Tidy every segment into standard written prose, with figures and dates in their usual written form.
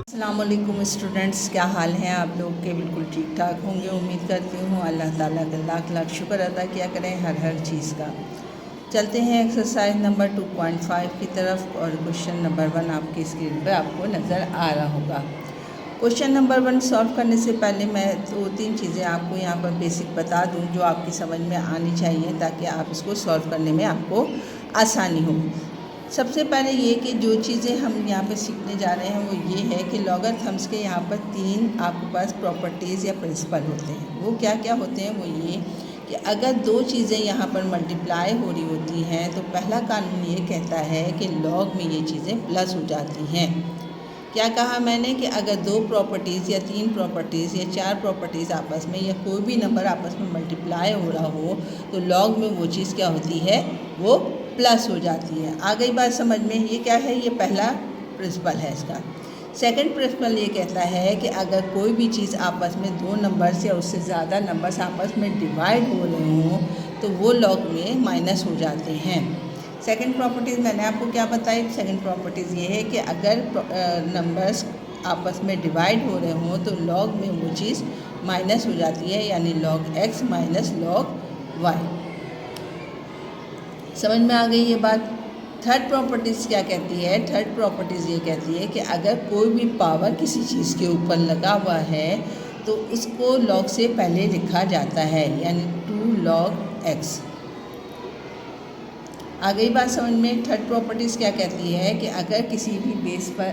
अस्सलामुअलैकुम स्टूडेंट्स, क्या हाल हैं आप लोग के? बिल्कुल ठीक ठाक होंगे उम्मीद करती हूँ। अल्लाह ताला का लाख लाख शुक्र अदा किया करें हर चीज़ का। चलते हैं एक्सरसाइज नंबर 2.5 की तरफ और क्वेश्चन नंबर 1 आपकी स्क्रीन पर आपको नज़र आ रहा होगा। क्वेश्चन नंबर 1 सॉल्व करने से पहले मैं 2-3 चीज़ें आपको यहाँ पर बेसिक बता दूँ जो आपकी समझ में आनी चाहिए ताकि आप इसको सॉल्व करने में आपको आसानी हो। सबसे पहले ये कि जो चीज़ें हम यहाँ पे सीखने जा रहे हैं वो ये है कि लॉगरिथम्स के यहाँ पर 3 आपके पास प्रॉपर्टीज़ या प्रिंसिपल होते हैं। वो क्या क्या होते हैं? वो ये कि अगर दो चीज़ें यहाँ पर मल्टीप्लाई हो रही होती हैं तो पहला कानून ये कहता है कि लॉग में ये चीज़ें प्लस हो जाती हैं। क्या कहा मैंने कि अगर 2 प्रॉपर्टीज़ या 3 प्रॉपर्टीज़ या 4 प्रॉपर्टीज़ आपस में या कोई भी नंबर आपस में मल्टीप्लाई हो रहा हो तो लॉग में वो चीज़ क्या होती है? वो प्लस हो जाती है। आ गई बात समझ में? ये क्या है? ये पहला प्रिंसिपल है इसका। सेकंड प्रिंसिपल ये कहता है कि अगर कोई भी चीज़ आपस में 2 नंबर्स या उससे ज़्यादा नंबर्स आपस में डिवाइड हो रहे हों तो वो लॉग में माइनस हो जाते हैं। सेकंड प्रॉपर्टीज़ मैंने आपको क्या बताई? सेकंड प्रॉपर्टीज़ ये है कि अगर नंबर्स आपस में डिवाइड हो रहे हों तो लॉग में वो चीज़ माइनस हो जाती है, यानी log x minus log y। समझ में आ गई ये बात? थर्ड प्रॉपर्टीज़ क्या कहती है? थर्ड प्रॉपर्टीज़ ये कहती है कि अगर कोई भी पावर किसी चीज़ के ऊपर लगा हुआ है तो उसको लॉग से पहले लिखा जाता है, यानी 2 log x। आ गई बात समझ में? थर्ड प्रॉपर्टीज़ क्या कहती है कि अगर किसी भी बेस पर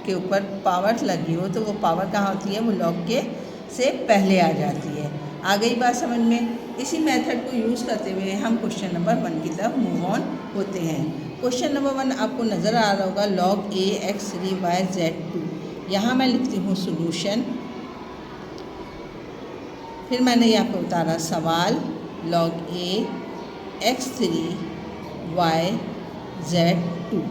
के ऊपर पावर लगी हो तो वो पावर कहाँ होती है? वो लॉग के से पहले आ जाती है। आ गई बात समझ में? इसी मेथड को यूज़ करते हुए हम क्वेश्चन नंबर 1 की तरफ मूव ऑन होते हैं। क्वेश्चन नंबर 1 आपको नज़र आ रहा होगा log a x 3 y z 2। यहाँ मैं लिखती हूँ सोल्यूशन, फिर मैंने यहाँ पर उतारा सवाल log a x 3 y z 2।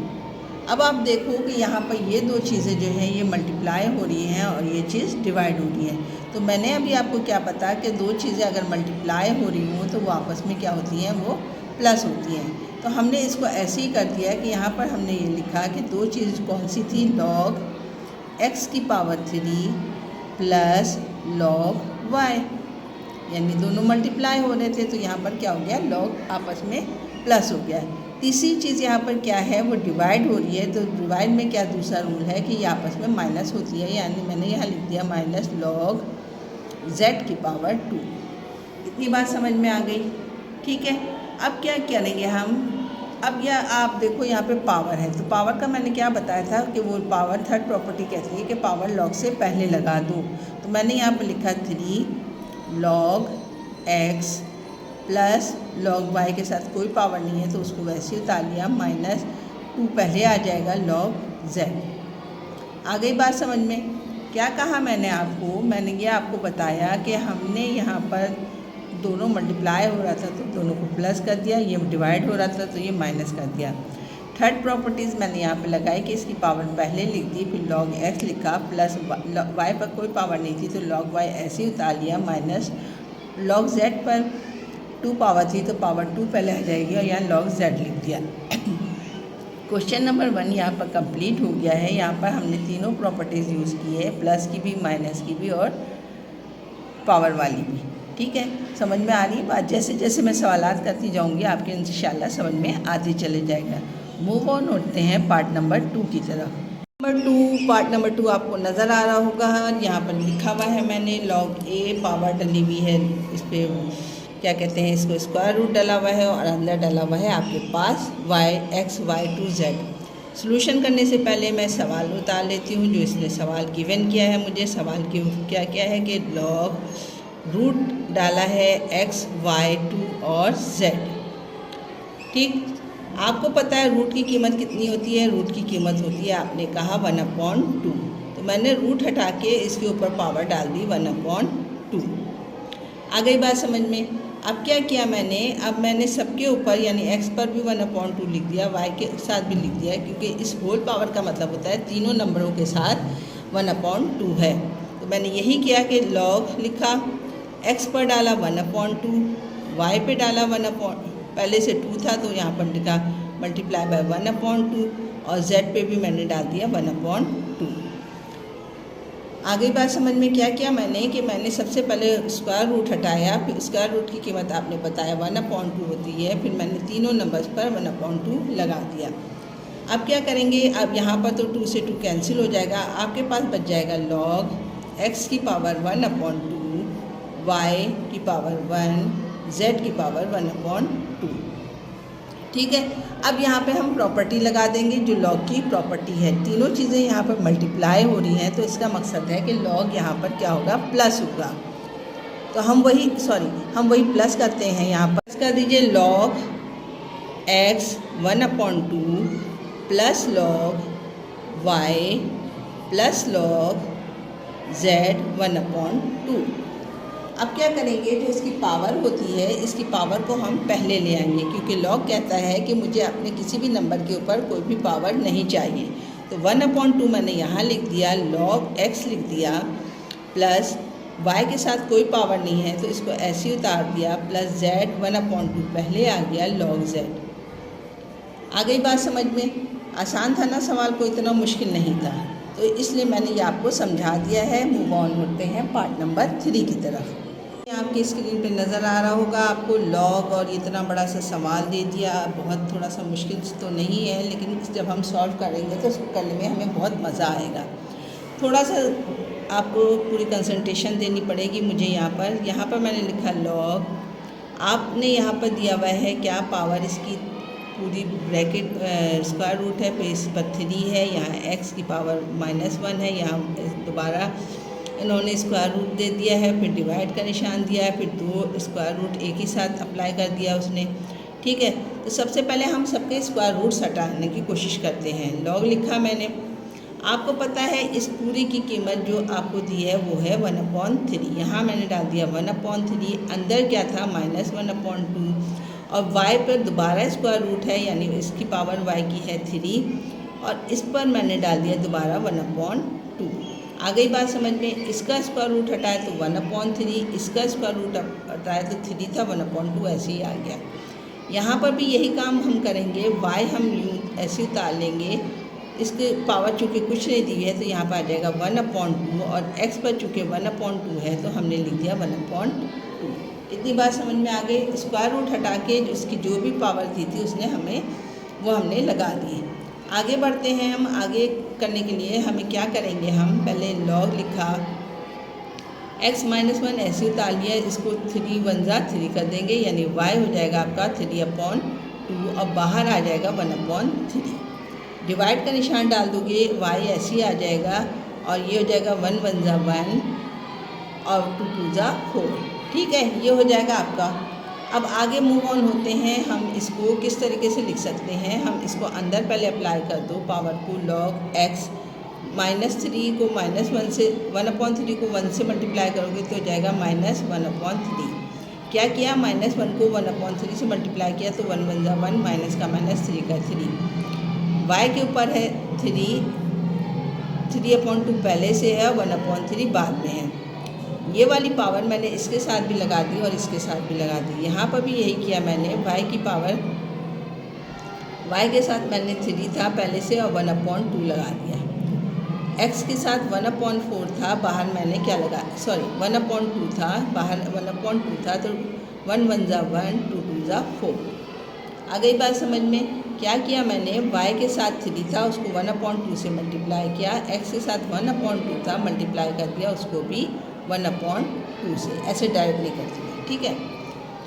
अब आप देखो कि यहाँ पर ये दो चीज़ें जो हैं ये मल्टीप्लाई हो रही हैं और ये चीज़ डिवाइड हो रही है। तो मैंने अभी आपको क्या पता कि दो चीज़ें अगर मल्टीप्लाई हो रही हों तो वो आपस में क्या होती हैं? वो प्लस होती हैं। तो हमने इसको ऐसे ही कर दिया कि यहाँ पर हमने ये लिखा कि दो चीज़ कौन सी थी? log x की पावर 3 प्लस log y, यानी दोनों मल्टीप्लाई हो रहे थे तो यहाँ पर क्या हो गया? लॉग आपस में प्लस हो गया। तीसरी चीज़ यहाँ पर क्या है? वो डिवाइड हो रही है। तो डिवाइड में क्या दूसरा रूल है कि ये आपस में माइनस होती है, यानी मैंने यहाँ लिख दिया माइनस log z की पावर 2। इतनी बात समझ में आ गई? ठीक है। अब क्या करेंगे हम? अब यह आप देखो यहाँ पे पावर है तो पावर का मैंने क्या बताया था कि वो पावर थर्ड प्रॉपर्टी कहती है कि पावर लॉग से पहले लगा दो। तो मैंने यहाँ पर लिखा 3 log x plus log y के साथ कोई पावर नहीं है तो उसको वैसे ही उतार लिया, माइनस 2 पहले आ जाएगा log z। आ गई बात समझ में? क्या कहा मैंने आपको? मैंने ये आपको बताया कि हमने यहाँ पर दोनों मल्टीप्लाई हो रहा था तो दोनों को प्लस कर दिया, ये डिवाइड हो रहा था तो ये माइनस कर दिया। थर्ड प्रॉपर्टीज़ मैंने यहाँ पे लगाई कि इसकी पावर पहले लिख दी, फिर log x लिखा, प्लस y पर कोई पावर नहीं थी तो log y ऐसे ही उतार लिया, माइनस log z पर 2 पावर थी तो पावर 2 पहले आ जाएगी और यहाँ log z लिख दिया। क्वेश्चन नंबर 1 यहाँ पर कंप्लीट हो गया है। यहाँ पर हमने तीनों प्रॉपर्टीज़ यूज़ की है, प्लस की भी, माइनस की भी और पावर वाली भी। ठीक है, समझ में आ रही है बात? जैसे जैसे मैं सवालात करती जाऊँगी आपके इंशाल्लाह समझ में आते चले जाएगा। मूव ऑन होते हैं पार्ट नंबर 2 की तरफ। पार्ट नंबर 2 आपको नज़र आ रहा होगा। यहाँ पर लिखा हुआ है मैंने log a पावर डली हुई है, इस पर क्या कहते हैं, इसको स्क्वायर रूट डला हुआ है और अंदर डला हुआ है आपके पास y x y 2 z। Solution करने से पहले मैं सवाल उतार लेती हूँ जो इसने सवाल गिवन किया है मुझे। सवाल की क्या क्या है कि log रूट डाला है x y 2 और z। ठीक, आपको पता है रूट की कीमत कितनी होती है? रूट की कीमत होती है, आपने कहा 1/2। तो मैंने रूट हटा के इसके ऊपर पावर डाल दी 1/2। आ गई बात समझ में? अब क्या किया मैंने? अब मैंने सबके ऊपर यानी x पर भी 1/2 लिख दिया, y के साथ भी लिख दिया, क्योंकि इस होल पावर का मतलब होता है तीनों नंबरों के साथ 1/2 है। तो मैंने यही किया कि log लिखा, x पर डाला 1/2, y पे डाला 1/, पहले से 2 था तो यहाँ पर लिखा मल्टीप्लाई बाय 1/2, और z पे भी मैंने डाल दिया 1/2। आगे बात समझ में क्या किया मैंने कि मैंने सबसे पहले स्क्वायर रूट हटाया, फिर स्क्वायर रूट की कीमत आपने बताया 1/2 होती है, फिर मैंने तीनों नंबर्स पर 1/2 लगा दिया। अब क्या करेंगे, अब यहाँ पर तो 2 से 2 कैंसिल हो जाएगा, आपके पास बच जाएगा log x की पावर 1/2, y की पावर 1, z की पावर 1/2। ठीक है, अब यहाँ पे हम प्रॉपर्टी लगा देंगे जो log की प्रॉपर्टी है। तीनों चीज़ें यहाँ पर मल्टीप्लाई हो रही हैं, तो इसका मकसद है कि log यहाँ पर क्या होगा, प्लस होगा। तो हम वही प्लस करते हैं। यहाँ पर प्लस कर दीजिए log x 1/2 plus log y plus log z 1/2। अब क्या करेंगे, जो इसकी पावर होती है इसकी पावर को हम पहले ले आएंगे, क्योंकि log कहता है कि मुझे अपने किसी भी नंबर के ऊपर कोई भी पावर नहीं चाहिए। तो 1/2 मैंने यहाँ लिख दिया, log x लिख दिया, प्लस y के साथ कोई पावर नहीं है तो इसको ऐसे ही उतार दिया, प्लस z 1/2 पहले आ गया log z। आ गई बात समझ में? आसान था ना सवाल, कोई इतना मुश्किल नहीं था, तो इसलिए मैंने ये आपको समझा दिया है। मूव ऑन होते हैं पार्ट नंबर 3 की तरफ। आपकी स्क्रीन पे नज़र आ रहा होगा आपको log, और इतना बड़ा सा सवाल दे दिया। बहुत थोड़ा सा मुश्किल तो नहीं है, लेकिन जब हम सॉल्व करेंगे तो उसको करने में हमें बहुत मज़ा आएगा। थोड़ा सा आपको पूरी कंसंट्रेशन देनी पड़ेगी मुझे। यहाँ पर मैंने लिखा log, आपने यहाँ पर दिया हुआ है क्या पावर, इसकी पूरी ब्रैकेट स्क्वायर रूट है, फिर इस पर 3 है, यहाँ x की पावर -1 है, यहाँ दोबारा इन्होंने स्क्वायर रूट दे दिया है, फिर डिवाइड का निशान दिया है, फिर 2 स्क्वायर रूट एक ही साथ अप्लाई कर दिया उसने। ठीक है, तो सबसे पहले हम सबके स्क्वायर रूट्स हटाने की कोशिश करते हैं। log लिखा मैंने, आपको पता है इस पूरी की कीमत जो आपको दी है वो है 1/3। यहाँ मैंने डाल दिया 1/3, अंदर क्या था -1/2, और y पर दोबारा स्क्वायर रूट है, यानी इसकी पावर y की है 3, और इस पर मैंने डाल दिया दोबारा 1/2। आ गई बात समझ में? इसका स्क्वायर रूट हटाए तो 1/3, इसका स्क्वायर रूट हटाए तो 3 था, 1/2 ऐसे ही आ गया। यहाँ पर भी यही काम हम करेंगे, y हम यूँ ऐसे उतार लेंगे, इसके पावर चूँकि कुछ नहीं दी है तो यहाँ पर आ जाएगा 1/2, और x पर चूँकि 1/2 है तो हमने लिख दिया 1/2। इतनी बात समझ में आ गई। स्क्वायर रूट हटा के उसकी जो भी पावर दी थी उसने हमने लगा दी। आगे बढ़ते हैं हम। आगे करने के लिए हमें क्या करेंगे, हम पहले log लिखा, x -1 ऐसे उतार लिया, इसको 3 1 3 कर देंगे, यानी y हो जाएगा आपका 3/2, और बाहर आ जाएगा 1/3। डिवाइड का निशान डाल दोगे, y ऐसे ही आ जाएगा, और ये हो जाएगा 1 1 1 और 2 2 4। ठीक है, ये हो जाएगा आपका। अब आगे मूव ऑन होते हैं। हम इसको किस तरीके से लिख सकते हैं, हम इसको अंदर पहले अप्लाई कर दो पावर को, log x -3 को -1 से 1/3 को 1 से मल्टीप्लाई करोगे तो हो जाएगा -1/3। क्या किया, -1 को 1/3 से मल्टीप्लाई किया तो 1 1 1, माइनस का -3 का 3, y के ऊपर है 3/2 पहले से है, 1/3 बाद में है। ये वाली पावर मैंने इसके साथ भी लगा दी और इसके साथ भी लगा दी। यहाँ पर भी यही किया मैंने, y की पावर, y के साथ मैंने 3 था पहले से और 1/2 लगा दिया। x के साथ 1/4 था, बाहर मैंने क्या लगा, 1/2 था, बाहर 1/2 था, तो 1 1 1 2 2 4। आ गई बात समझ में? क्या किया मैंने, y के साथ 3 था उसको 1/2 से मल्टीप्लाई किया, x के साथ 1/2 था, मल्टीप्लाई कर दिया उसको भी 1/2 से, ऐसे डायरेक्टली करते हैं। ठीक है,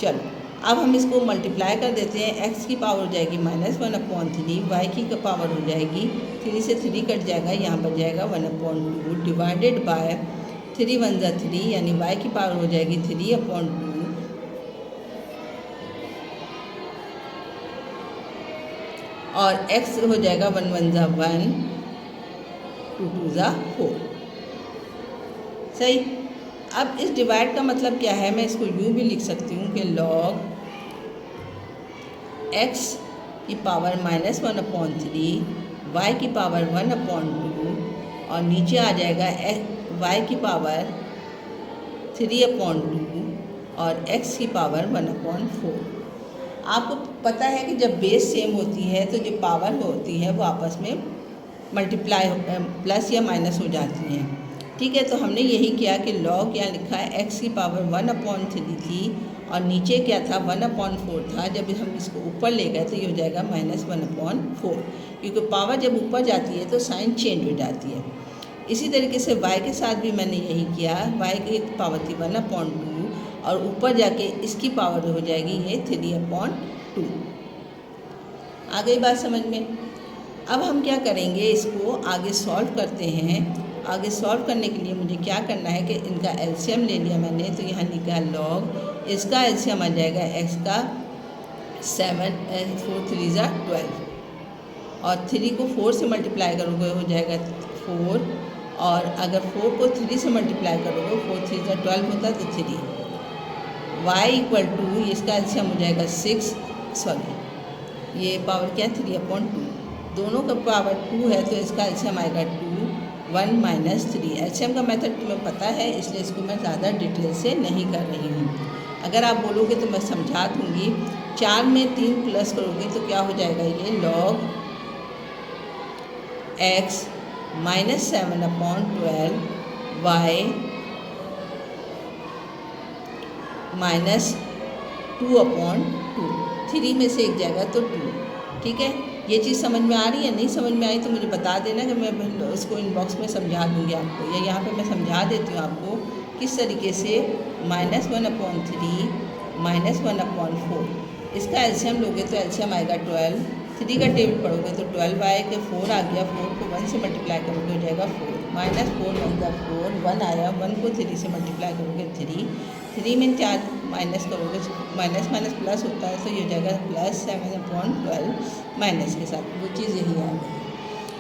चलो अब हम इसको मल्टीप्लाई कर देते हैं। x की पावर हो जाएगी -1/3, y की पावर हो जाएगी 3 से 3 कट जाएगा, यहाँ पर जाएगा 1/2 डिवाइडेड बाय 3 1 3, यानी y की पावर हो जाएगी 3/2, और x हो जाएगा 1 1 1 2 2 4। सही। अब इस डिवाइड का मतलब क्या है, मैं इसको यूँ भी लिख सकती हूँ कि log x की पावर -1/3, y की पावर 1/2, और नीचे आ जाएगा y की पावर 3/2 और x की पावर 1/4। आपको पता है कि जब बेस सेम होती है तो जो पावर होती है वो आपस में मल्टीप्लाई प्लस या माइनस हो जाती हैं। ठीक है, तो हमने यही किया कि लॉग यहाँ लिखा है x की पावर 1/3 थी और नीचे क्या था 1/4 था। जब हम इसको ऊपर ले गए तो ये हो जाएगा -1/4, क्योंकि पावर जब ऊपर जाती है तो साइन चेंज हो जाती है। इसी तरीके से y के साथ भी मैंने यही किया। y की पावर थी 1/2 और ऊपर जाके इसकी पावर हो जाएगी ये 3/2। आ गई बात समझ में। अब हम क्या करेंगे, इसको आगे सॉल्व करते हैं। आगे सॉल्व करने के लिए मुझे क्या करना है कि इनका एलसीएम ले लिया मैंने, तो यहाँ लिखा लॉग, इसका एलसीएम आ जाएगा x का 7 4 3 12 और 3 को 4 से मल्टीप्लाई करोगे हो जाएगा 4, और अगर 4 को 3 से मल्टीप्लाई करोगे 4 3 12 होता तो 3। y इक्वल टू इसका एलसीएम हो जाएगा 6, सॉरी ये पावर क्या 3/2, दोनों का पावर 2 है तो इसका एलसीएम आएगा 2 1 - 3। एलसीएम का मेथड तुम्हें पता है, इसलिए इसको मैं ज़्यादा डिटेल से नहीं कर रही हूँ। अगर आप बोलोगे तो मैं समझा दूँगी। 4 में 3 प्लस करोगे तो क्या हो जाएगा, ये लॉग x -7/12 y -2/2, 3 में से एक जाएगा तो 2। ठीक है, ये चीज़ समझ में आ रही है? नहीं समझ में आई तो मुझे बता देना कि मैं इसको इनबॉक्स में समझा दूँगी आपको, या यहाँ पे मैं समझा देती हूँ आपको किस तरीके से -1/3 -1/4। इसका एलसीएम लोगे तो एलसीएम आएगा 12। 3 का टेबल पढ़ोगे तो 12 आए कि 4 आ गया, 4 को 1 से मल्टीप्लाई करोगे हो जाएगा 4, -4 1 का 4, 1 आया, 1 को 3 से मल्टीप्लाई करोगे 3 में 4 माइनस करोगे, माइनस माइनस प्लस होता है तो ये हो जाएगा +7/12 माइनस के साथ, वो चीज़ यही आ गई।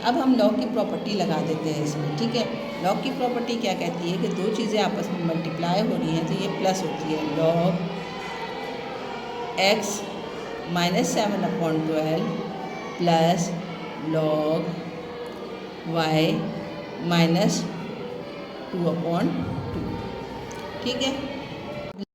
अब हम लॉग की प्रॉपर्टी लगा देते हैं इसमें। ठीक है, लॉग की प्रॉपर्टी क्या कहती है कि दो चीज़ें आपस में मल्टीप्लाई हो रही हैं तो ये प्लस होती है। Log x -7/12 plus log y -2/2। ठीक है,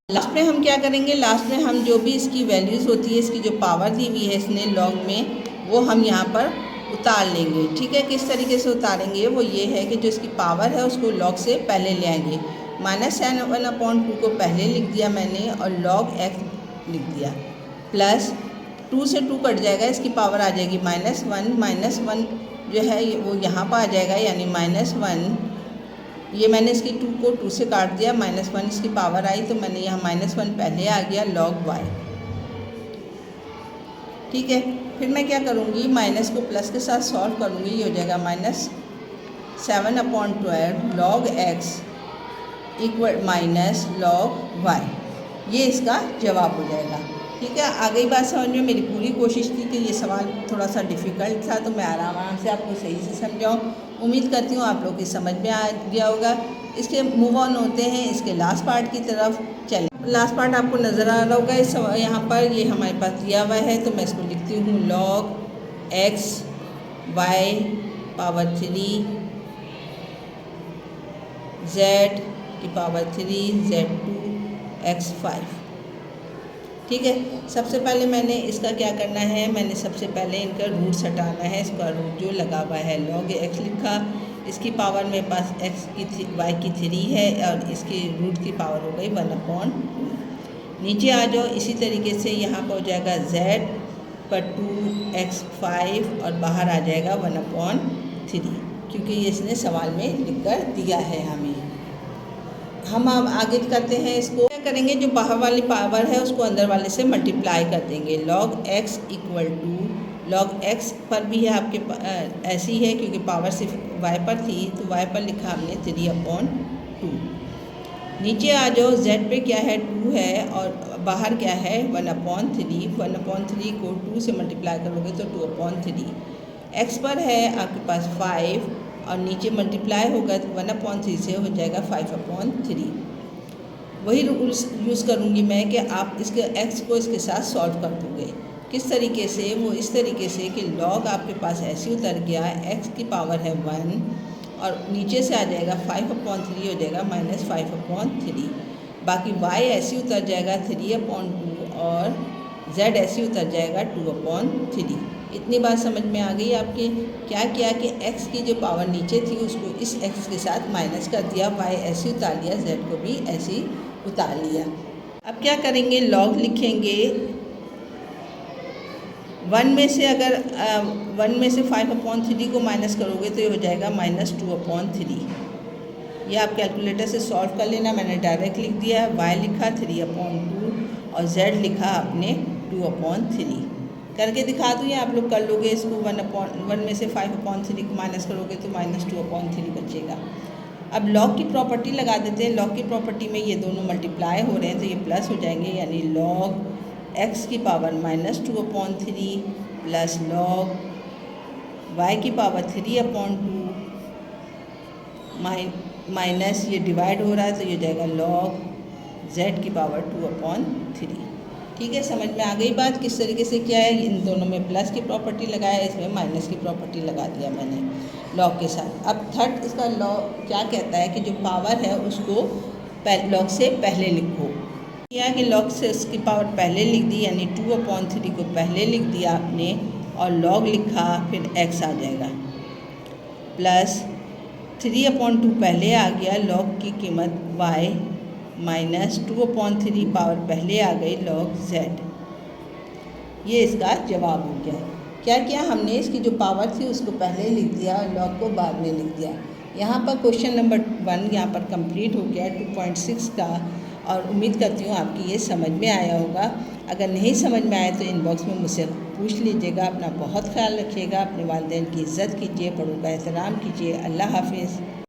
लास्ट में हम क्या करेंगे, लास्ट में हम जो भी इसकी वैल्यूज़ होती है, इसकी जो पावर दी हुई है इसने लॉग में, वो हम यहाँ पर उतार लेंगे। ठीक है, किस तरीके से उतारेंगे, वो ये है कि जो इसकी पावर है उसको लॉग से पहले ले आएंगे। -7/2 को पहले लिख दिया मैंने और लॉग x लिख दिया, प्लस 2 से 2 कट जाएगा, इसकी पावर आ जाएगी -1 जो है वो यहाँ पर आ जाएगा, यानी -1। ये मैंने इसकी 2 को 2 से काट दिया, -1 इसकी पावर आई तो मैंने यहाँ -1 पहले आ गया, लॉग y। ठीक है, फिर मैं क्या करूँगी, माइनस को प्लस के साथ सॉल्व करूँगी, ये हो जाएगा -7/12 log x equal minus log y, ये इसका जवाब हो जाएगा। ठीक है, आ गई बात समझ में। मेरी पूरी कोशिश थी कि ये सवाल थोड़ा सा डिफ़िकल्ट था तो मैं आराम से आपको सही से समझाऊँ। उम्मीद करती हूँ आप लोग की समझ में आ गया होगा। इसके मूव ऑन होते हैं इसके लास्ट पार्ट की तरफ। चलें, लास्ट पार्ट आपको नज़र आ रहा होगा इस यहाँ पर, ये हमारे पास दिया हुआ है तो मैं इसको लिखती हूँ log x y power 3 z की पावर 3 z2 x5। ठीक है, सबसे पहले मैंने इसका क्या करना है, मैंने सबसे पहले इनका रूट्स हटाना है। इसका रूट जो लगा हुआ है लॉग x लिखा, इसकी पावर मेरे पास y की 3 है और इसकी रूट की पावर हो गई 1/2। नीचे आ जाओ, इसी तरीके से यहाँ पर हो जाएगा z पर 2x5 और बाहर आ जाएगा 1/3, क्योंकि ये इसने सवाल में लिख कर दिया है हमें। हम अब आगे करते हैं, इसको क्या करेंगे, जो बाहर वाली पावर है उसको अंदर वाले से मल्टीप्लाई कर देंगे। Log x equal to log x पर भी है आपके ऐसी है क्योंकि पावर सिर्फ y पर थी तो y पर लिखा हमने 3/2। नीचे आ जाओ, z पे क्या है 2 है और बाहर क्या है 1/3। 1/3 को 2 से मल्टीप्लाई करोगे तो 2/3। x पर है आपके पास 5 और नीचे मल्टीप्लाई होगा तो 1/3 से हो जाएगा 5/3। वही रूल्स यूज़ करूँगी मैं कि आप इसके x को इसके साथ सॉल्व कर दोगे। किस तरीके से, वो इस तरीके से कि लॉग आपके पास ऐसे उतर गया, x की पावर है 1 और नीचे से आ जाएगा 5/3 हो जाएगा -5/3। बाकी y ऐसे उतर जाएगा 3/2 और z ऐसे ही उतर जाएगा 2/3। इतनी बात समझ में आ गई आपके। क्या किया कि x की जो पावर नीचे थी उसको इस x के साथ माइनस कर दिया, y ऐसे ही उतार लिया, z को भी ऐसे ही उतार लिया। अब क्या करेंगे, लॉग लिखेंगे। 1 में से अगर 1 में से 5/3 को माइनस करोगे तो ये हो जाएगा -2/3। ये आप कैलकुलेटर से सॉल्व कर लेना, मैंने डायरेक्ट लिख दिया है। y लिखा 3/2 और z लिखा आपने 2/3। करके दिखा दूँ या आप लोग कर लोगे इसको। 1 में से 5/3 को माइनस करोगे तो -2/3 बचेगा। अब लॉग की प्रॉपर्टी लगा देते हैं। लॉग की प्रॉपर्टी में ये दोनों मल्टीप्लाई हो रहे हैं तो ये प्लस हो जाएंगे, यानी लॉग x की पावर -2/3 प्लस लॉग y की पावर 3/2 माइनस ये डिवाइड हो रहा है तो ये जाएगा लॉग z की पावर 2/3। ठीक है, समझ में आ गई बात किस तरीके से क्या है। इन दोनों में प्लस की प्रॉपर्टी लगाया, इसमें माइनस की प्रॉपर्टी लगा दिया मैंने लॉग के साथ। अब थर्ड इसका लॉग क्या कहता है कि जो पावर है उसको लॉग से पहले लिखो। किया कि लॉग से उसकी पावर पहले लिख दी, यानी 2/3 को पहले लिख दिया आपने और लॉग लिखा, फिर x आ जाएगा प्लस 3/2 पहले आ गया, लॉग की कीमत y माइनस 2/3 पावर पहले आ गई लॉग z। ये इसका जवाब हो गया। क्या किया हमने, इसकी जो पावर थी उसको पहले लिख दिया और लॉग को बाद में लिख दिया। यहाँ पर क्वेश्चन नंबर 1 यहाँ पर कंप्लीट हो गया 2.6 का, और उम्मीद करती हूँ आपकी ये समझ में आया होगा। अगर नहीं समझ में आया तो इनबॉक्स में मुझसे पूछ लीजिएगा। अपना बहुत ख्याल रखिएगा, अपने वालिदैन की इज़्ज़त कीजिए, बड़ों का एहतराम कीजिए। अल्लाह हाफिज़।